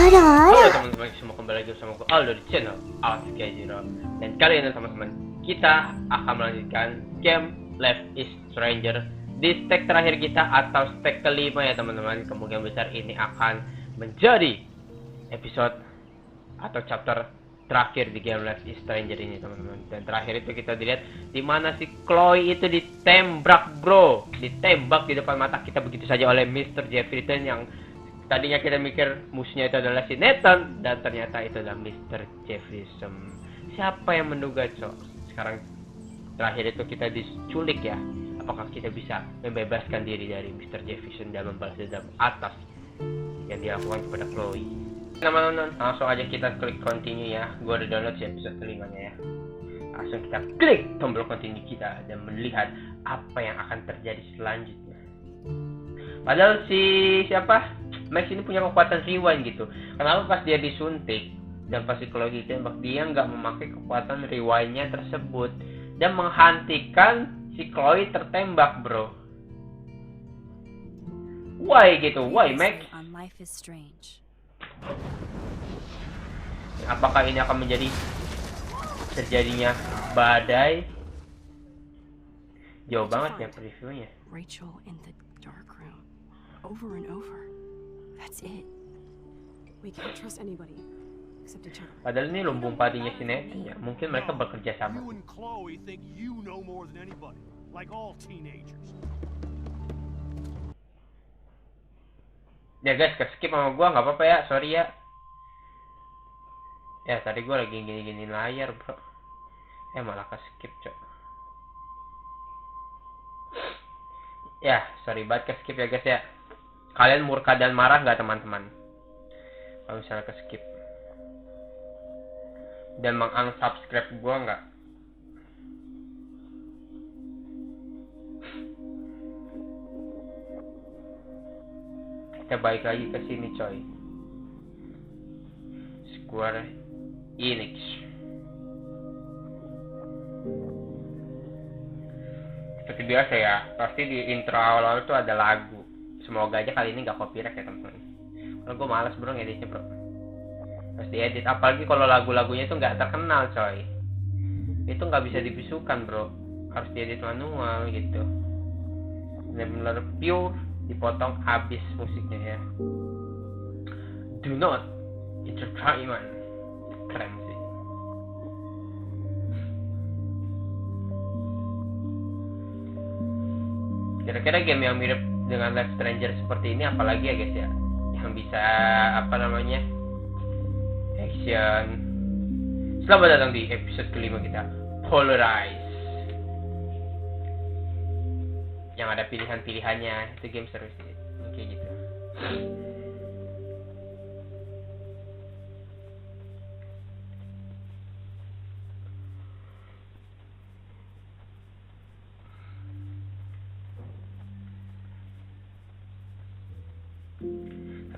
Halo teman-teman, semua kembali lagi bersama gue Aldo di channel Aldsky. Dan kali ini teman-teman, kita akan melanjutkan game Life is Stranger di stack terakhir kita atau stack kelima ya teman-teman. Kemungkinan besar ini akan menjadi episode atau chapter terakhir di game Life is Stranger ini teman-teman. Dan terakhir itu kita dilihat di mana si Chloe itu ditembak bro, ditembak di depan mata kita begitu saja oleh mr.jafrison yang tadinya kita mikir musuhnya itu adalah si Nathan, dan ternyata itu adalah mr.jafrison. Siapa yang menduga, Cok? Sekarang terakhir itu kita diculik ya. Apakah kita bisa membebaskan diri dari mr.jafrison dan membalas dendam atas yang dilakukan kepada Chloe? Teman-teman, langsung aja kita klik continue ya. Gue udah download si episode kelimanya ya. Langsung kita klik tombol continue kita dan melihat apa yang akan terjadi selanjutnya. Padahal si siapa? Max ini punya kekuatan rewind gitu. Kenapa pas dia disuntik dan pas si Chloe ditembak, dia nggak memakai kekuatan rewindnya tersebut dan menghentikan si Chloe tertembak, bro? Why gitu? Why, Max? Apakah ini akan menjadi terjadinya badai? Jauh banget ya previewnya. Rachel in the dark room, over and over. That's it. We can't trust anybody except each other. Padahal ini lumbung padinya si Nathan ya. Mungkin mereka bekerja sama. You and Chloe think you know more than anybody, like all teenagers. Ya guys, ke-skip sama gua nggak apa-apa ya, sorry ya. Ya tadi gua lagi gini-gini layar, bro. Malah ke-skip, Cok. Ya, sorry banget ke-skip ya guys ya. Kalian murka dan marah nggak teman-teman kalau misalnya ke-skip? Dan meng-unsubscribe gua nggak? Kita balik lagi ke sini coy. Square Enix. Seperti biasa ya, pasti di intro awal-awal itu ada lagu. Semoga aja kali ini gak copyright ya teman-teman. Kalau gue malas bro ngeditnya bro. Harus diedit, apalagi kalau lagu-lagunya itu nggak terkenal coy. Itu nggak bisa dibisukan bro. Harus diedit manual gitu. Benar-benar pure, dipotong habis musiknya ya. Do not entertainment. Keren sih. Kira-kira game yang mirip dengan Life Stranger seperti ini apalagi ya guys ya, yang bisa apa namanya action. Selamat datang di episode kelima kita, Polarized, yang ada pilihan-pilihannya. Itu game seru sih kayak gitu.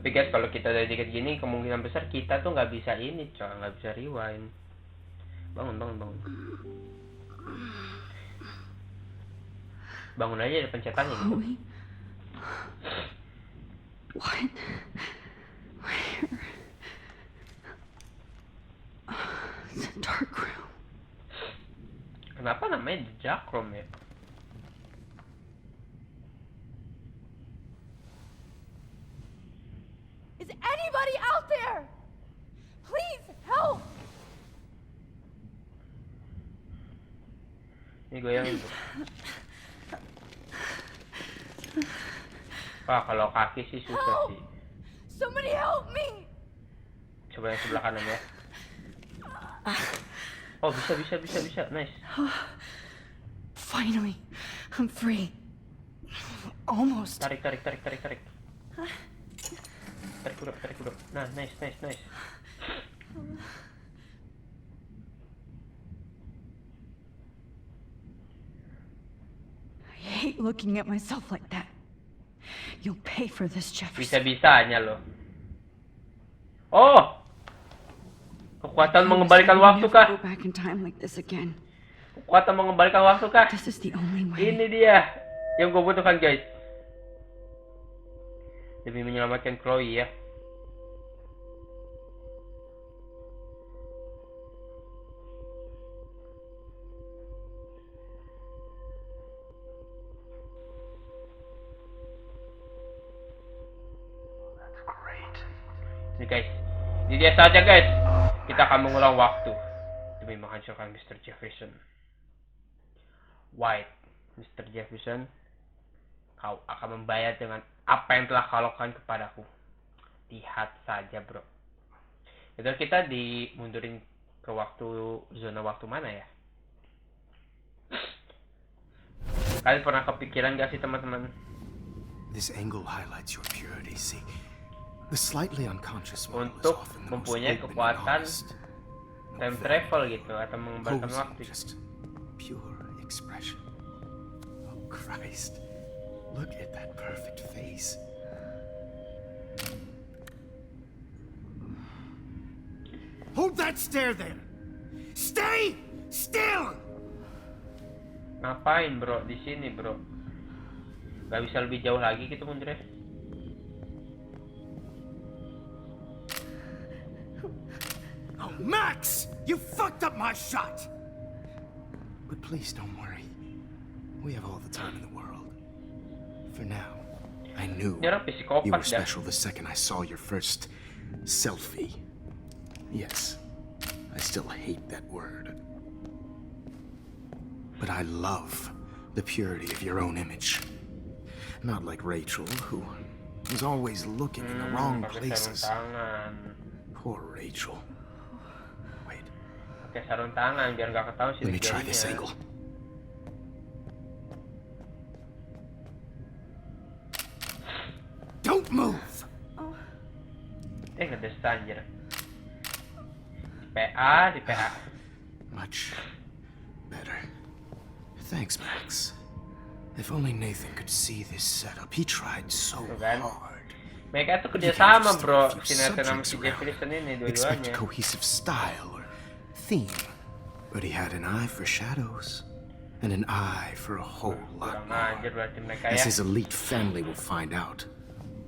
Tapi guys, kalau kita dari dikit gini, kemungkinan besar kita tuh nggak bisa ini, coy, nggak bisa rewind. Bangun. Bangun aja, ada pencetannya gitu. What? Where? It's a dark room. Kenapa namanya The Dark Room ya? Is anybody out there? Please help! Ini goyangin tuh. Wah, kalau kaki sih susah sih. Somebody help me! Coba yang sebelah kanan ya. Oh, bisa. Nice. Finally, I'm free. Almost. Tarik. Tarik udah. Nah, nice. I hate looking at myself like that. You'll pay for this, Jefferson. Bisa-bisanya loh. Oh! Kekuatan mengembalikan waktu kah? Go back in time like this again. Kekuatan mengembalikan waktu kah? This is the only way. Ini dia yang gue butuhkan guys. Demi menyelamatkan Chloe ya. guys. Jadi dia saja guys. Kita akan mengulang waktu demi menghancurkan Mr. Jafrison. White, Mr. Jafrison, kau akan membayar dengan apa yang telah kau lakukan kepadaku. Lihat saja bro. Itu kita dimundurin ke zona waktu mana ya? Kalian pernah kepikiran gak sih teman-teman? This angle highlights your purity. See, the slightly unconscious model is Untuk often the most mempunyai open and kekuatan honest. time travel gitu atau mengembalikan Posing, waktu. just pure expression. Oh Christ, look at that perfect face. Hold that stare there! Stay still! Ngapain bro di sini bro? Gak bisa lebih jauh lagi gitu mundur ya? Oh, Max! You fucked up my shot! But please don't worry. We have all the time in the world. For now, I knew Ini orang you psikopat were dah. special the second I saw your first selfie. Yes, I still hate that word. But I love the purity of your own image. Not like Rachel, who was always looking in the wrong Pakai sarung places. tangan. Poor Rachel. Wait, Pakai sarung tangan biar gak ketahuan let me sidik try this jarinya. angle. Don't move! Ngedes anjir. PA di PA. Much better. Thanks, Max. If only Nathan could see this setup. He tried so Tuh kan. hard. Mereka tuh You can't kerjasama just bro, throw a si few Nathan sama subjects si around. Jafrison ini Expect dua-duanya. a cohesive style or theme. But he had an eye for shadows and an eye for a whole lot Kurang more. ajar berarti mereka As ya. his elite family will find out,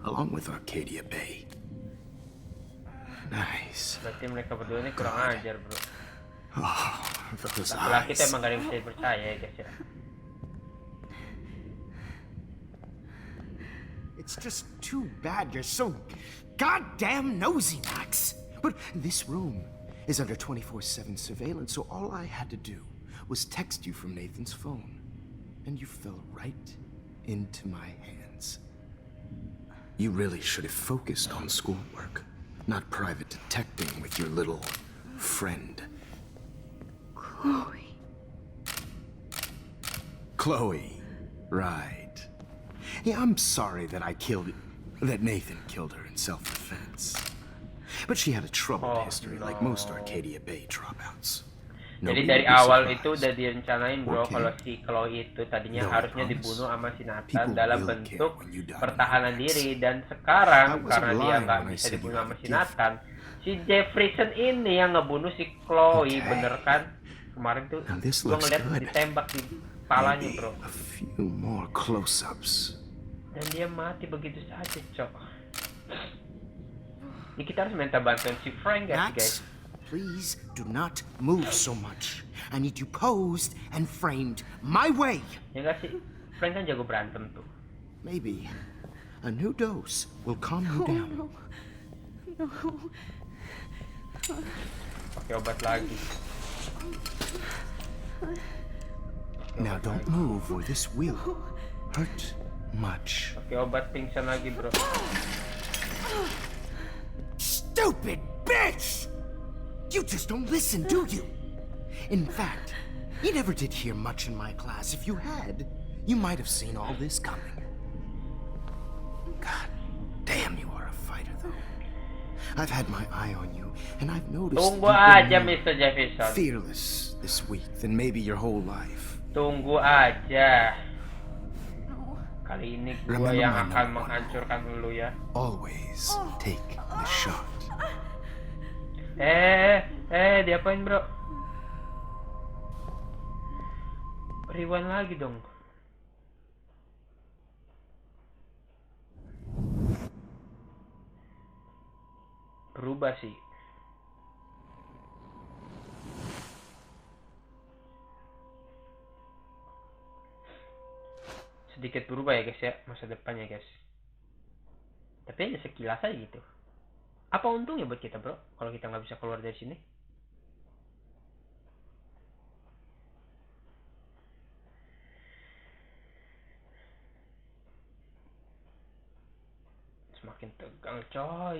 along with Arcadia Bay. Nice. Berarti mereka berdua ini kurang ajar bro. Oh, those Laki-laki tuh eyes. emang gak ada yang bisa dipercaya ya guys ya. It's just too bad you're so goddamn nosy, Max. But this room is under 24/7 surveillance, so all I had to do was text you from Nathan's phone. And you fell right into my hands. You really should have focused on schoolwork, not private detecting with your little friend. Chloe. Chloe, right. Yeah, I'm sorry that Nathan killed her in self-defense. But she had a troubled Oh, history no. like most Arcadia Bay dropouts. Jadi Nobody dari would be awal surprised. itu udah direncanain bro Okay. kalau si Chloe itu tadinya No, I harusnya promise. dibunuh sama si Nathan People dalam will bentuk care when you die pertahanan in your diri, hands. dan I sekarang wasn't karena dia lying nggak when I bisa said you dibunuh have sama a si gift. Nathan, si Jafrison ini yang ngebunuh si Chloe. Okay. Bener kan? Kemarin tuh Now this gua looks ngeliat good. ditembak di kepalanya Maybe bro, a few more close-ups. dan dia mati begitu saja cok. Ini kita harus minta bantuan si Frank guys. Max, please do not move so much. I need you posed and framed my way. Ya nggak sih, Frank kan jago berantem tuh. Maybe a new dose will calm you down. No. Pakai obat lagi. Now don't move or this will hurt much. Pakai obat pingsan lagi bro. Stupid bitch! You just don't listen, do you? In fact, you never did hear much in my class. If you had, you might have seen all this coming. God damn, you are a fighter, though. I've had my eye on you, and I've noticed Tunggu you've been aja more Mr. Jafrison. fearless this week than maybe your whole life. Tunggu aja. No. Kali ini gua Remember yang my akan number one menghancurkan lu ya. Always take the shot. Diapain bro? Rewind lagi dong. Berubah sih. Sedikit berubah ya guys ya, masa depannya guys. Tapi hanya sekilas aja gitu. Apa untungnya buat kita, bro, kalau kita nggak bisa keluar dari sini? Semakin tegang, coy.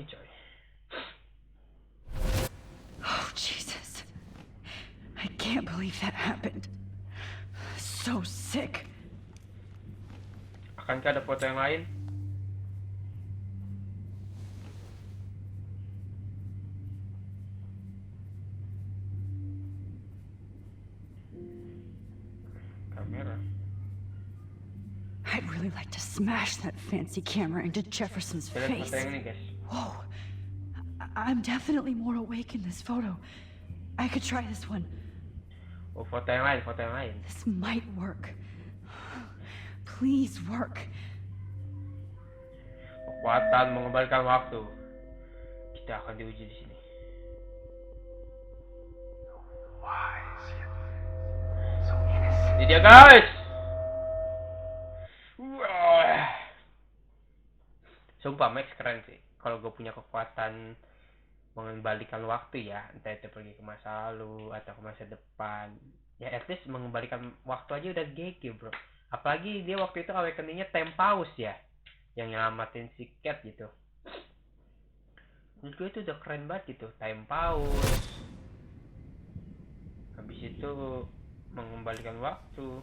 Oh, Jesus. I can't believe that happened. So sick. Akankah ada foto yang lain? Kamera. I'd really like to smash that fancy camera into Jefferson's Kita lihat face. foto yang ini, guys. Whoa. I'm definitely more awake in this photo. I could try this one. Oh, foto yang lain. This might work. Please work. Kekuatan mengembalikan waktu. Kita akan diuji di sini. Ini dia, guys. Wah. Sumpah Max keren sih. Kalau gue punya kekuatan mengembalikan waktu ya, entah itu pergi ke masa lalu atau ke masa depan, ya at least mengembalikan waktu aja udah GG, bro. Apalagi dia waktu itu awakeningnya time pause ya, yang nyelamatin si cat gitu. Menurut gue itu udah keren banget gitu, time pause. Habis itu mengembalikan waktu.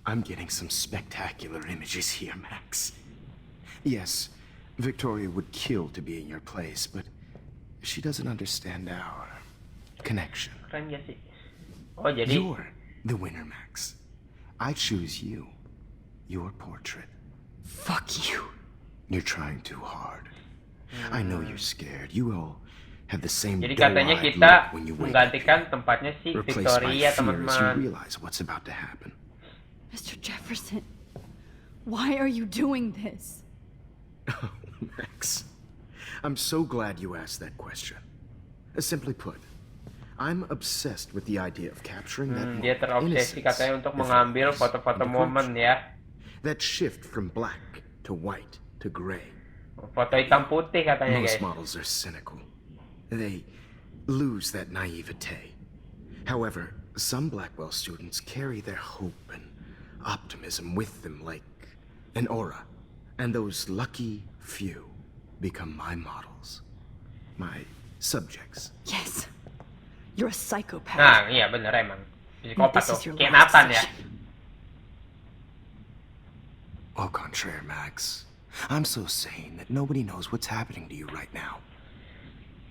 I'm getting some spectacular images here, Max. Yes, Victoria would kill to be in your place, but she doesn't understand our connection. Keren gak sih? Oh, jadi You're the winner, Max. I choose you. Your portrait. Fuck you. You're trying too hard. I know you're scared. You all have the same jadi katanya doe-eyed kita look when you wake up menggantikan here. tempatnya si Replace my Victoria, fear as you teman-teman. realize what's about to happen. Mr. Jefferson, why are you doing this? Oh, Max. I'm so glad you asked that question. Simply put, I'm obsessed with the idea of capturing that Dia terobsesi katanya untuk mengambil foto-foto momen ya. That shift from black to white to gray. Foto hitam putih katanya, Most guys. models are cynical. They lose that naivete. However, some Blackwell students carry their hope and optimism with them like an aura. And those lucky few become my models. My subjects. Yes. You're a psychopath. Nah, iya bener emang. Psikopat This tuh. is your Kayak last Nathan ya. session. Au contraire, Max. I'm so sane that nobody knows what's happening to you right now.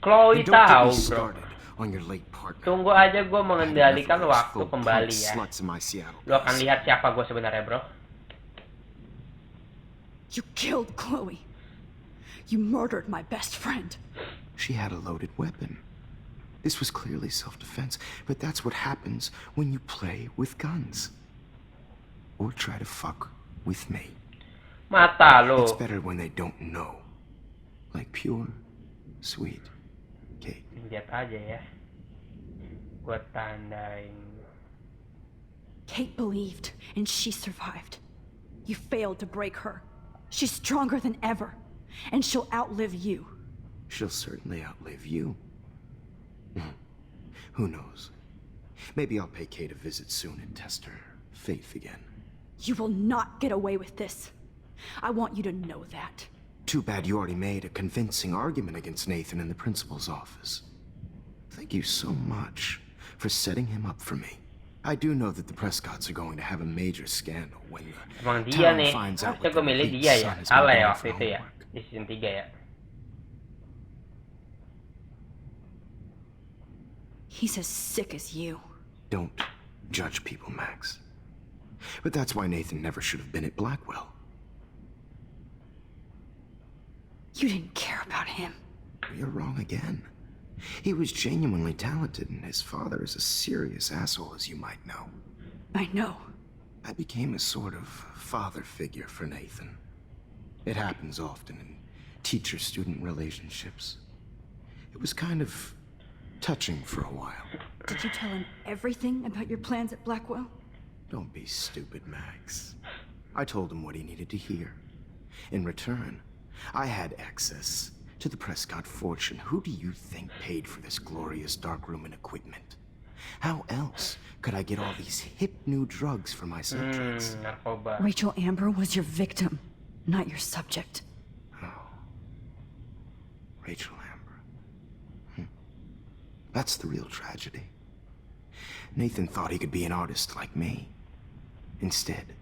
Chloe And don't get tahu, me bro. started on your late partner. Tunggu aja gue mengendalikan Enough of those waktu full kembali punk ya. sluts in my Seattle Lu akan days. lihat siapa gue sebenarnya, bro. You killed Chloe. You murdered my best friend. She had a loaded weapon. This was clearly self-defense, but that's what happens when you play with guns. Or try to fuck with me. Mata lu. It's better when they don't know. Like pure, sweet Kate. Lihat aja ya. Gue tandain. Kate believed, and she survived. You failed to break her. She's stronger than ever, and she'll outlive you. She'll certainly outlive you. Who knows? Maybe I'll pay Kate a visit soon and test her faith again. You will not get away with this. I want you to know that. Too bad you already made a convincing argument against Nathan in the principal's office. Thank you so much for setting him up for me. I do know that the Prescotts are going to have a major scandal when the Emang dia town nih. finds out Harusnya what gue their milih late dia ya. son has been Salah ya doing waktu for itu ya. homework. Di season 3 ya. He's as sick as you. Don't judge people, Max. But that's why Nathan never should have been at Blackwell. You didn't care about him. You're wrong again. He was genuinely talented, and his father is a serious asshole, as you might know. I know. I became a sort of father figure for Nathan. It happens often in teacher-student relationships. It was kind of touching for a while. Did you tell him everything about your plans at Blackwell? Don't be stupid, Max. I told him what he needed to hear. In return, I had access To the Prescott fortune, who do you think paid for this glorious darkroom and equipment? How else could I get all these hip new drugs for my subjects? Narkoba. Rachel Amber was your victim, not your subject. Rachel Amber. That's the real tragedy. Nathan thought he could be an artist like me. Instead,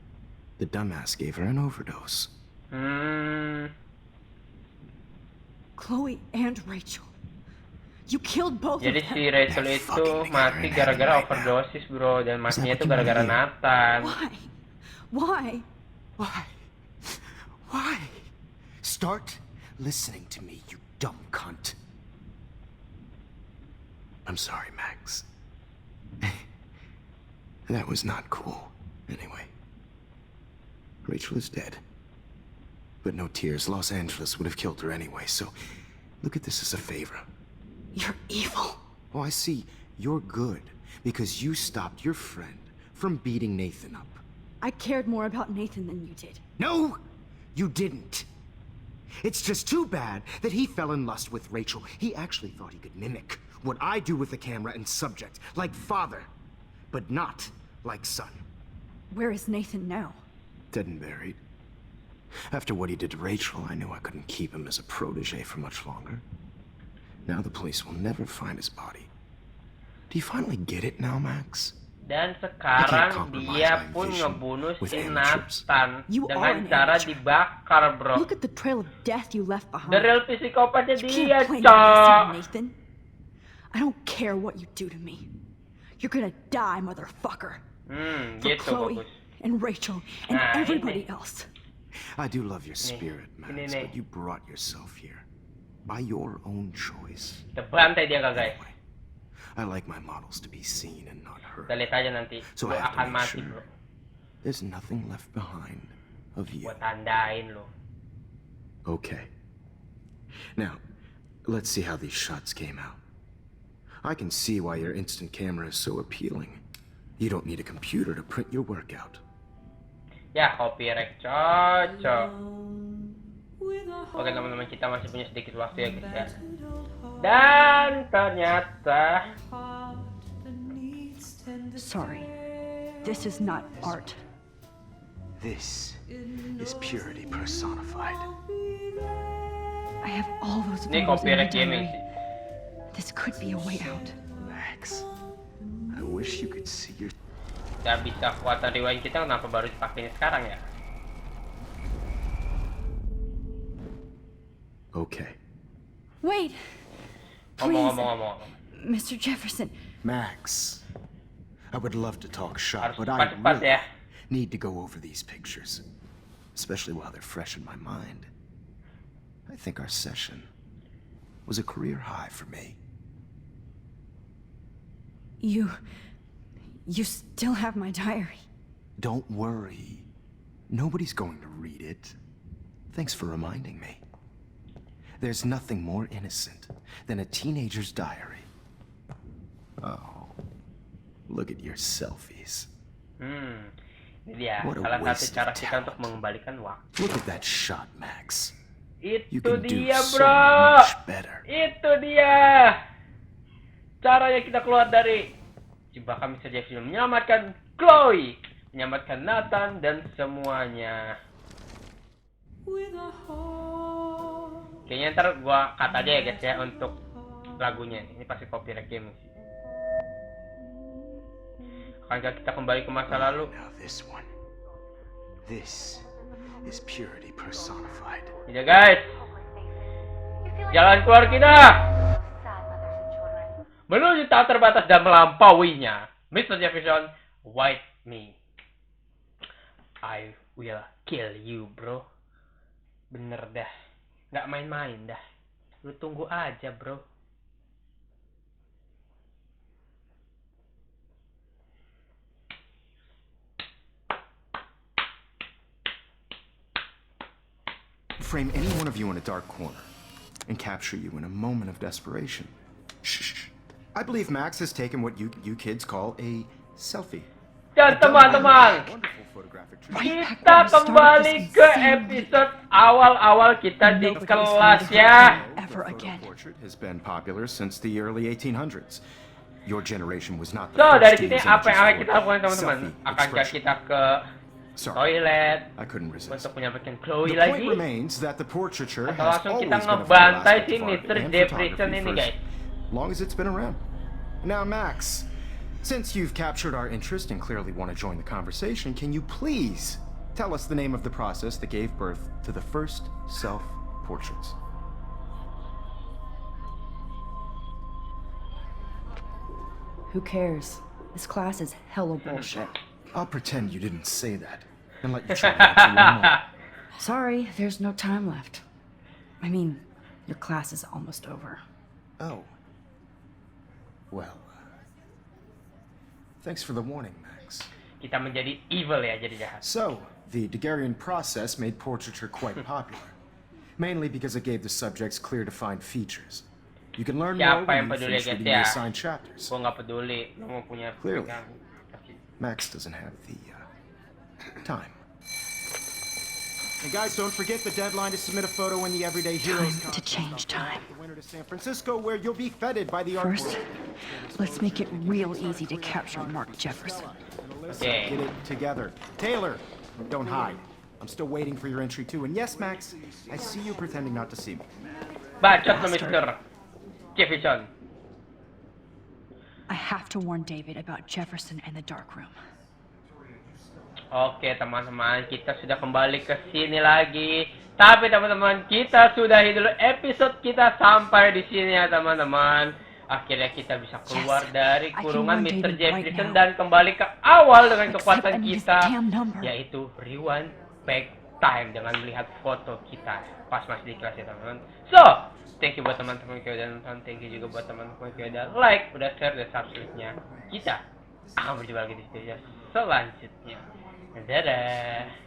the dumbass gave her an overdose. Chloe and Rachel. You killed both Jadi of si them. Rachel itu mati gara-gara overdosis, bro, dan matinya itu gara-gara Nathan. Why? Why? Start listening to me, you dumb cunt. I'm sorry, Max. That was not cool. Anyway, Rachel is dead. But no tears. Los Angeles would have killed her anyway, so look at this as a favor. You're evil. Oh, I see. You're good because you stopped your friend from beating Nathan up. I cared more about Nathan than you did. No, you didn't. It's just too bad that he fell in lust with Rachel. He actually thought he could mimic what I do with the camera and subject, like father, but not like son. Where is Nathan now? Dead and buried. After what he did to Rachel, I knew I couldn't keep him as a protege for much longer. Now the police will never find his body. Do you finally get it now, Max? Dan sekarang dia pun ngebunuh si Nathan dengan cara dibakar, bro. Look at the trail of death you left behind. The real psychopathnya You dia, can't claim cok. Nathan. I don't care what you do to me. You're gonna die, motherfucker. For Gitu Chloe bagus. and Rachel and Nah, everybody ini. else. I do love your spirit, Ini Max, nih. but you brought yourself here by your own choice. Kita bantai dia, guys. Anyway, I like my models to be seen and not heard. Kita lihat aja nanti. So Lo I have to akan make mati, sure bro. there's nothing left behind of you. Gua tandain lo. Okay. Now, let's see how these shots came out. I can see why your instant camera is so appealing. You don't need a computer to print your work out. Ya, copyright cocok. Oke, teman-teman, kita masih punya sedikit waktu ya, guys ya. Dan ternyata Sorry. This is not art. This is purity personified. I have all those ini photos in my copyright gaming diary. sih. This could be a way out. Max, I wish you could see your... Udah bisa kekuatan rewind kita, kenapa baru dipakai sekarang ya? Okay. Wait! Please, Ngomong. Mr. Jefferson. Max, I would love to talk shop, Harus but I cepat-cepat really ya. need to go over these pictures, especially while they're fresh in my mind. I think our session was a career high for me. You still have my diary. Don't worry. Nobody's going to read it. Thanks for reminding me. There's nothing more innocent than a teenager's diary. Oh, look at your selfies. Ini dia What a salah satu waste cara of kita untuk talent. mengembalikan waktu. Look at that shot, Max. You Itu can do dia, so bro. much better. Itu dia. Caranya kita keluar dari jebakan Mr. Jafrison, menyelamatkan Chloe, menyelamatkan Nathan dan semuanya. Kayaknya ntar gua kata aja ya guys ya untuk lagunya. Ini pasti copyright game sih. Akankah kita kembali ke masa lalu? Now this one. This is purity personified. Iya guys. Jalan keluar kita. Menuju tak terbatas dan melampauinya. Mr. Jafrison, wipe me. I will kill you, bro. Bener dah. Nggak main-main dah. Lu tunggu aja, bro. Frame any one of you in a dark corner and capture you in a moment of desperation. Shh. I believe Max has taken what you kids call a selfie. Dan teman-teman, photographic Kita kembali ke episode awal-awal kita di kelas ya. Ever again. portrait has been popular since the early 1800s. Your generation was not the So first dari to sini use apa yang akan images kita for lakukan teman-teman? selfie Akankah expression. kita ke Sorry, toilet I couldn't resist. untuk menyampaikan Chloe The lagi? point remains that the portraiture Atau has langsung always kita been a vital ngebantai aspect si of art Mr. and Jafrison photography ini for guys. as long as it's been around. Now, Max, since you've captured our interest and clearly want to join the conversation, can you please tell us the name of the process that gave birth to the first self-portraits? Who cares? This class is hella bullshit. I'll pretend you didn't say that and let you try to answer one more. Sorry, there's no time left. I mean, your class is almost over. Oh. Well. Thanks for the warning, Max. Kita menjadi evil ya, jadi jahat. So, the Daguerrean process made portraiture quite popular, mainly because it gave the subjects clear defined features. You can learn more Siapa when yang you peduli finish guys reading ya? the assigned chapters. Gua nggak peduli, lu mau punya Clearly. pegang. Max doesn't have the time. And guys, don't forget the deadline to submit a photo in the Everyday Heroes Time to change time. the winner to San Francisco, where you'll be feted by the art First, world. let's make it real easy to capture Mark Jefferson. Okay. Get it together. Taylor, don't hide. I'm still waiting for your entry too. And yes, Max, I see you pretending not to see me. Bacot lo Mr. Jefferson. I have to warn David about Jefferson and the dark room. Oke teman-teman, kita sudah kembali ke sini lagi. Tapi teman-teman, kita sudahi dulu episode kita sampai di sini ya teman-teman. Akhirnya kita bisa keluar dari kurungan Mr. Jefferson dan kembali ke awal dengan kekuatan kita, yaitu rewind back time dengan melihat foto kita pas masih di kelas ya teman-teman. So, thank you buat teman-teman yang udah nonton, thank you juga buat teman-teman yang udah like, udah share, dan subscribe-nya. Kita akan berjumpa lagi di video selanjutnya. Dadah.